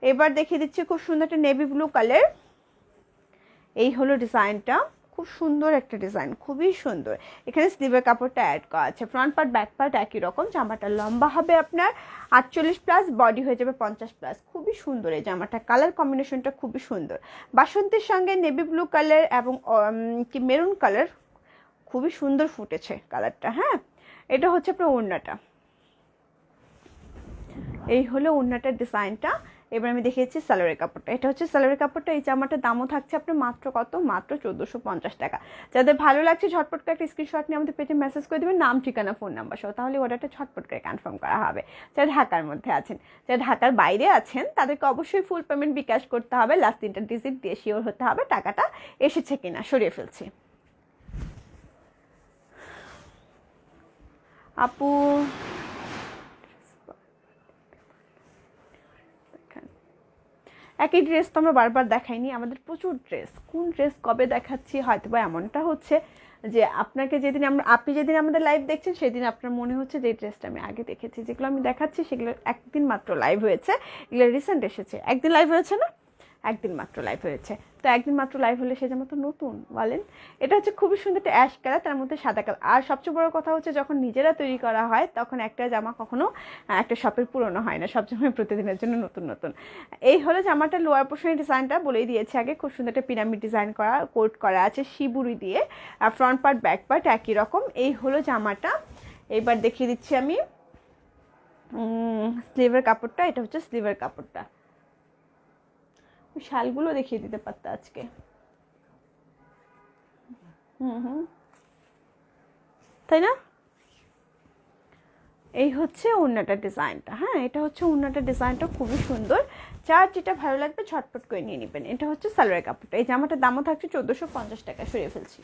এবার দেখিয়ে দিচ্ছি খুব সুন্দর একটা নেভি ব্লু কালার। এই হলো ডিজাইনটা। খুব সুন্দর একটা ডিজাইন, খুবই সুন্দর। এখানে স্লিভের কাপড়টা অ্যাড করা আছে। ফ্রন্ট পার্ট ব্যাক পার্ট একই রকম। জামাটা লম্বা হবে আপনার 48 প্লাস, বডি হয়ে যাবে 50 প্লাস। খুবই সুন্দর এই জামাটা, কালার কম্বিনেশনটা খুবই সুন্দর। বাসন্তীর সঙ্গে নেভি ব্লু কালার এবং কি মেরুন কালার খুবই সুন্দর ফুটেছে কালারটা। হ্যাঁ, এটা হচ্ছে আপনার ওড়নাটা। এই হলো ওড়নাটার ডিজাইনটা। এবার আমি দেখিয়েছি সালোয়ারের কাপড়টা। এটা হচ্ছে সালোয়ারের কাপড়টা। এই জামাটার দামও থাকছে আপনার মাত্র কত? মাত্র 1450 টাকা। যাদের ভালো লাগছে ঝটপট করে একটা স্ক্রিনশট নিয়ে আমাদের পেজে মেসেজ করে দেবেন, নাম ঠিকানা ফোন নাম্বার সহ। তাহলে অর্ডারটা ঝটপট করে কনফার্ম করা হবে। যারা ঢাকার মধ্যে আছেন, যারা ঢাকার বাইরে আছেন তাদেরকে অবশ্যই ফুল পেমেন্ট বিকাশ করতে হবে। লাস্ট 3টা ডিজিট দিয়ে শিওর হতে হবে টাকাটা এসেছে কিনা। সরিয়ে ফেলছি। আপু একই ড্রেস তো আমরা বারবার দেখাইনি, আমাদের প্রচুর ড্রেস। কোন ড্রেস কবে দেখাচ্ছি, হয়তো বা এমনটা হচ্ছে যে আপনাকে যেদিন আপনি যেদিন আমাদের লাইভ দেখছেন সেদিন আপনার মনে হচ্ছে যে এই ড্রেসটা আমি আগে দেখেছি। যেগুলো আমি দেখাচ্ছি সেগুলো একদিন মাত্র লাইভ হয়েছে, এগুলো রিসেন্ট এসেছে। একদিন লাইভ হয়েছে না, একদিন মাত্র লাইভ হয়েছে। তো একদিন মাত্র লাইভ হলে সে জামা তো নতুন বলেন। এটা হচ্ছে খুবই সুন্দর একটা অ্যাশ কালার, তার মধ্যে সাদা কালার। আর সবচেয়ে বড় কথা হচ্ছে যখন নিজেরা তৈরি করা হয় তখন একটা জামা কখনো একটা শপের পুরনো হয় না, সবসময় প্রতিদিনের জন্য নতুন নতুন। এই হলো জামাটা লোয়ার পোর্শনের ডিজাইনটা বলেই দিয়েছি আগে, খুব সুন্দর একটা পিরামিড ডিজাইন করা, কোট করা আছে শিবুরি দিয়ে, আর ফ্রন্ট পার্ট ব্যাক পার্ট একই রকম। এই হলো জামাটা। এইবার দেখিয়ে দিচ্ছি আমি স্লিভের কাপড়টা। এটা হচ্ছে স্লিভের কাপড়টা। শালগুলো দেখিয়ে দিতে পারতো আজকে। তাই না? এই হচ্ছে ওড়নাটার ডিজাইনটা। হ্যাঁ, এটা হচ্ছে ওড়নাটার ডিজাইনটা খুবই সুন্দর। যার যেটা ভালো লাগবে ঝটপট করে নিয়ে নেবেন। এটা হচ্ছে সালোয়ার কাপড়টা। এই জামাটার দামও থাকছে 1450 টাকা, সরিয়ে ফেলছি।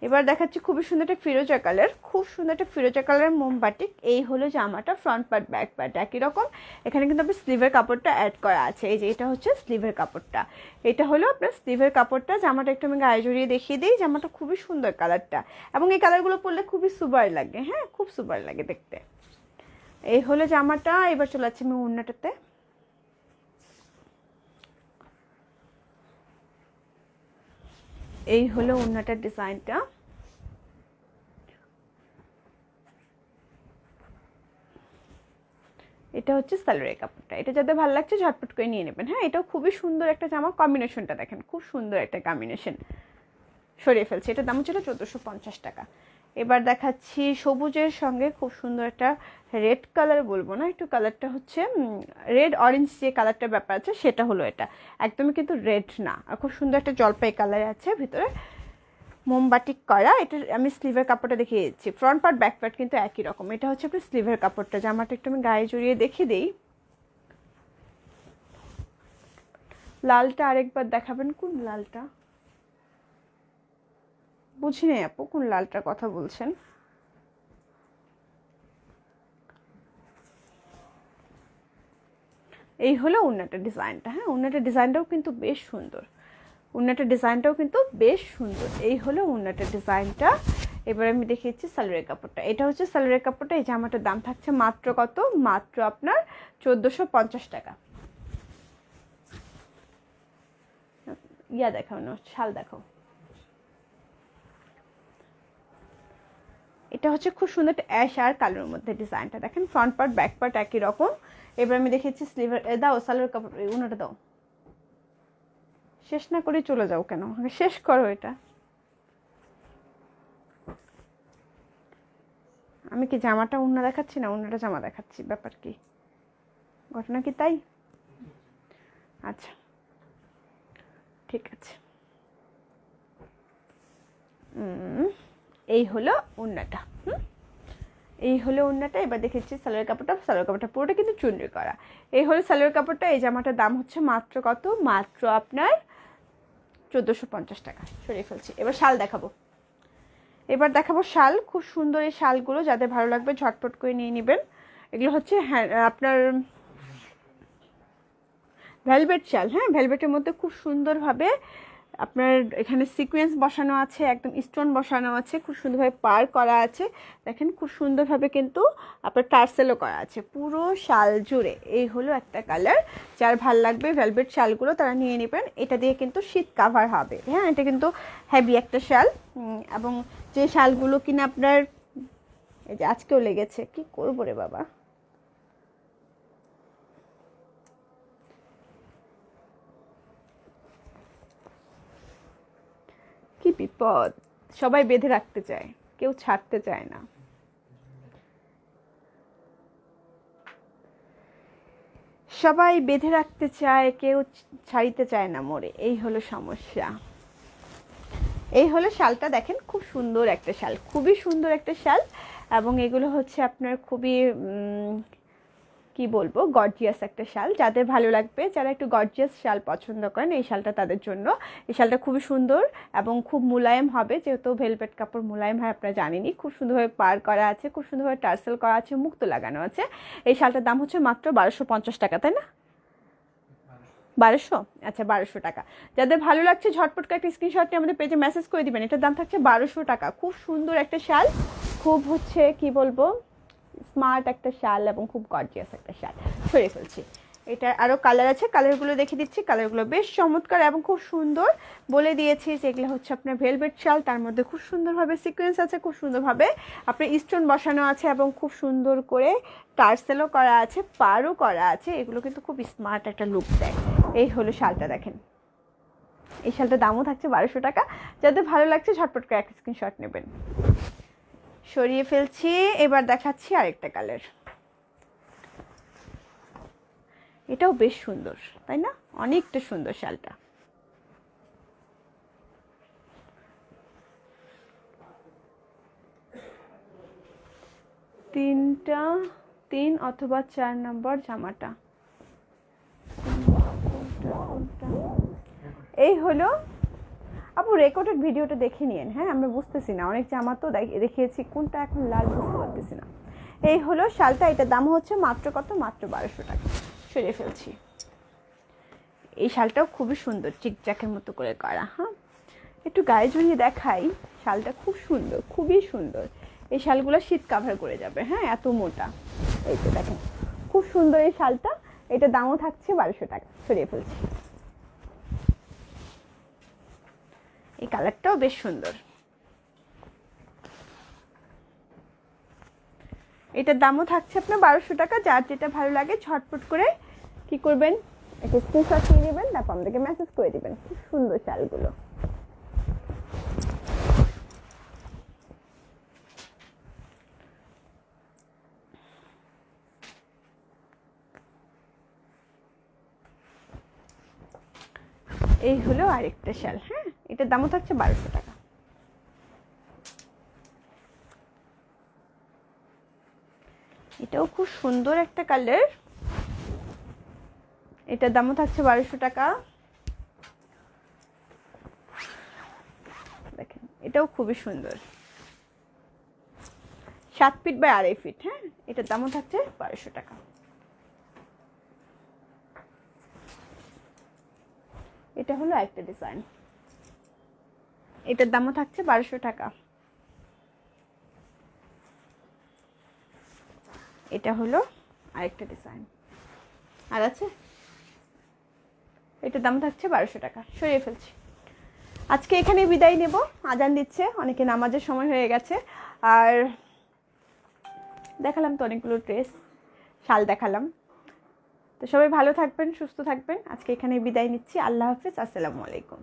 এবার দেখাচ্ছি খুবই সুন্দর একটা ফিরোজা কালার, খুব সুন্দর একটা ফিরোজা কালার মোমবাটিক। এই হলো জামাটা, ফ্রন্ট পার্ট ব্যাক পার্ট একই রকম। এখানে কিন্তু আপনার স্লিভের কাপড়টা অ্যাড করা আছে। এই যে এটা হচ্ছে স্লিভের কাপড়টা, এটা হলো আপনার স্লিভের কাপড়টা। জামাটা একটু আমি গায়ে জড়িয়ে দেখিয়ে দিই। জামাটা খুবই সুন্দর কালারটা, এবং এই কালারগুলো পরলে খুবই সুপার লাগে। হ্যাঁ, খুব সুপার লাগে দেখতে। এই হলো জামাটা। এবার চলে যাচ্ছি আমি ওড়নাটাতে। এই হলো ওড়নাটার ডিজাইনটা। এটা হচ্ছে সালোয়ারের কাপড়টা। এটা যাদের ভালো লাগছে ঝটপট করে নিয়ে নেবেন। হ্যাঁ, এটাও খুবই সুন্দর একটা জামা। কম্বিনেশনটা দেখেন, খুব সুন্দর একটা কম্বিনেশন। সরিয়ে ফেলছি। এটার দাম ছিল 1450 টাকা। এবার দেখাচ্ছি সবুজের সঙ্গে খুব সুন্দর একটা রেড কালার, বলবো না, একটু কালারটা হচ্ছে রেড অরেঞ্জ যে কালারটার ব্যাপার আছে সেটা হলো এটা। একদমই কিন্তু রেড না, আর খুব সুন্দর একটা জলপাই কালার আছে ভিতরে, মোমবাটিক করা। এটা আমি স্লিভের কাপড়টা দেখিয়ে দিচ্ছি। ফ্রন্ট পার্ট ব্যাক পার্ট কিন্তু একই রকম। এটা হচ্ছে আপনার স্লিভের কাপড়টা। জামাটা একটু আমি গায়ে জড়িয়ে দেখিয়ে দিই। লালটা আরেকবার দেখাবেন। কোন লালটা বুঝি নেই আপু, কোন লালটার কথা বলছেন? এই হলো ওড়নাটার ডিজাইনটা। হ্যাঁ, ওড়নাটার ডিজাইনটাও কিন্তু বেশ সুন্দর। ওড়নাটার ডিজাইনটাও কিন্তু বেশ সুন্দর। এই হলো ওড়নাটার ডিজাইনটা। এবার আমি দেখিয়েছি সালোয়ারের কাপড়টা। এটা হচ্ছে সালোয়ারের কাপড়টা। এই জামাটার দাম থাকছে মাত্র কত? মাত্র আপনার 1450 টাকা। ইয়া দেখাও না, শাল দেখাও। এটা হচ্ছে খুব সুন্দর একটা অ্যাশ আর কালোর মধ্যে ডিজাইনটা দেখেন। ফ্রন্ট পার্ট ব্যাক পার্ট একই রকম। এবার আমি দেখিয়েছি স্লিভার। দাও সালোয়ার কাপড়, ওনাটা দাও। শেষ না করে চলে যাও কেন? শেষ করো এটা। আমি কি জামাটা ওড়না দেখাচ্ছি না, ওড়নাটা জামা দেখাচ্ছি? ব্যাপার কি, ঘটনা কি তাই? আচ্ছা, ঠিক আছে। এই হলো ওড়নাটা। এই হলো ওড়নাটা। এবার দেখেছি সালোয়ার কাপড়টা। সালোয়ার কাপড়টা পুরোটা কিন্তু চুনরি করা। এই হলো সালোয়ার কাপড়টা। এই জামাটার দাম হচ্ছে মাত্র কত? মাত্র আপনার 1450 টাকা। সরিয়ে ফেলছি। এবার শাল দেখাবো। এবার দেখাবো শাল। খুব সুন্দর এই শালগুলো, যাদের ভালো লাগবে ঝটপট করে নিয়ে নেবেন। এগুলো হচ্ছে হ্যাঁ আপনার ভেলভেট শাল। হ্যাঁ, ভেলভেটের মধ্যে খুব সুন্দরভাবে আপনার এখানে সিকোয়েন্স বসানো আছে, একদম স্টোন বসানো আছে, খুব সুন্দরভাবে পার করা আছে। দেখেন খুব সুন্দরভাবে কিন্তু আপনার টার্সেলও করা আছে পুরো শাল জুড়ে। এই হলো একটা কালার। যার ভাল লাগবে ভেলভেট শালগুলো তারা নিয়ে নেবেন। এটা দিয়ে কিন্তু শীত কাভার হবে। হ্যাঁ, এটা কিন্তু হেভি একটা শাল। এবং যে শালগুলো কিনা আপনার, এই যে আজকেও লেগেছে, কি করবো রে বাবা, কি বিপদ। সবাই বেঁধে রাখতে চায়, কেউ ছাড়তে চায় না। সবাই বেঁধে রাখতে চায়, কেউ ছাড়িতে চায় না মরে। এই হলো সমস্যা। এই হলো শালটা দেখেন, খুব সুন্দর একটা শাল, খুবই সুন্দর একটা শাল। এবং এগুলো হচ্ছে আপনার খুবই কি বলবো, গর্জিয়াস একটা শাল। যাদের ভালো লাগবে, যারা একটু গর্জিয়াস শাল পছন্দ করেন, এই শালটা তাদের জন্য। এই শালটা খুবই সুন্দর এবং খুব মোলায়েম হবে, যেহেতু ভেলভেট কাপড় মোলায়েম হয় আপনারা জানেনই। খুব সুন্দরভাবে পার করা আছে, খুব সুন্দরভাবে টার্সেল করা আছে, মুক্তো লাগানো আছে। এই শালটার দাম হচ্ছে মাত্র 1250 টাকা, তাই না? 1200, আচ্ছা 1200 টাকা। যাদের ভালো লাগছে ঝটপট করে একটা স্ক্রিনশট নিয়ে আমাদের পেজে মেসেজ করে দিবেন। এটার দাম থাকছে 1200 টাকা। খুব সুন্দর একটা শাল, খুব হচ্ছে কি বলবো স্মার্ট একটা শাল এবং খুব গর্জিয়াস একটা শাল। সরিয়ে ফেলছি। এটা আরও কালার আছে, কালারগুলো দেখে দিচ্ছি। কালারগুলো বেশ চমৎকার এবং খুব সুন্দর। বলে দিয়েছি যে এগুলো হচ্ছে আপনার ভেলভেট শাল, তার মধ্যে খুব সুন্দরভাবে সিকোয়েন্স আছে, খুব সুন্দরভাবে আপনার স্টোন বসানো আছে এবং খুব সুন্দর করে টার্সেলও করা আছে, পারও করা আছে। এগুলো কিন্তু খুব স্মার্ট একটা লুক দেয়। এই হলো শালটা, দেখেন। এই শালটার দামও থাকছে 1200 টাকা। যাদের ভালো লাগছে ঝটপট করে একটা স্ক্রিনশট নেবেন। সরিয়ে ফেলছি। এবার দেখাচ্ছি আরেকটা কালার। এটাও বেশ সুন্দর, তাই না? অনেকটা সুন্দর শালটা। তিন অথবা 4 নম্বর জামাটা। এই হলো আপু, রেকর্ডেড ভিডিওটা দেখে নিন। হ্যাঁ, আমরা বুঝতেছি না, অনেক জামা তো দেখিয়েছি, কোনটা এখন লাল বুঝতে পারতেছি না। এই হলো শালটা। এটার দাম হচ্ছে মাত্র কত? মাত্র 1200 টাকা। সরিয়ে ফেলছি। এই শালটাও খুবই সুন্দর, চিকচাকের মতো করে করা। হ্যাঁ, একটু গায়ে জড়িয়ে দেখাই। শালটা খুব সুন্দর, খুবই সুন্দর। এই শালগুলো শীত কাভার করে যাবে। হ্যাঁ, এত মোটা। এই তো দেখেন, খুব সুন্দর এই শালটা। এটার দামও থাকছে 1200 টাকা। সরিয়ে ফেলছি। এই কালারটাও বেশ সুন্দর। এটার দামও থাকছে আপনার 1200 টাকা। যার যেটা ভালো লাগে ঝটপট করে কি করবেন, একটা স্ক্রিনশট নিয়ে নেবেন, তারপর আমাদেরকে মেসেজ করে দিবেন। খুব সুন্দর শালগুলো। এই হলো আরেকটা শাল। হ্যাঁ, এটার দামও থাকছে 1200 টাকা। এটাও খুব সুন্দর একটা কালার। এটার দামও থাকছে 1200 টাকা। দেখেন, এটাও খুবই সুন্দর। 7 ফিট বাই 2.5 ফিট। হ্যাঁ, এটার দামও থাকছে 1200 টাকা। এটা হলো একটা ডিজাইন। এটার দামও থাকছে 1200 টাকা। এটা হলো আরেকটা ডিজাইন। আর আছে, এটার দাম থাকছে 1200 টাকা। সরিয়ে ফেলছি। আজকে এখানে বিদায় নেব, আজান দিচ্ছে, অনেকে নামাজের সময় হয়ে গেছে। আর দেখালাম তো অনেকগুলো ড্রেস, শাল দেখালাম। তো সবাই ভালো থাকবেন, সুস্থ থাকবেন। আজকে এখানে বিদায় নিচ্ছি। আল্লাহ হাফেজ, আসসালামু আলাইকুম।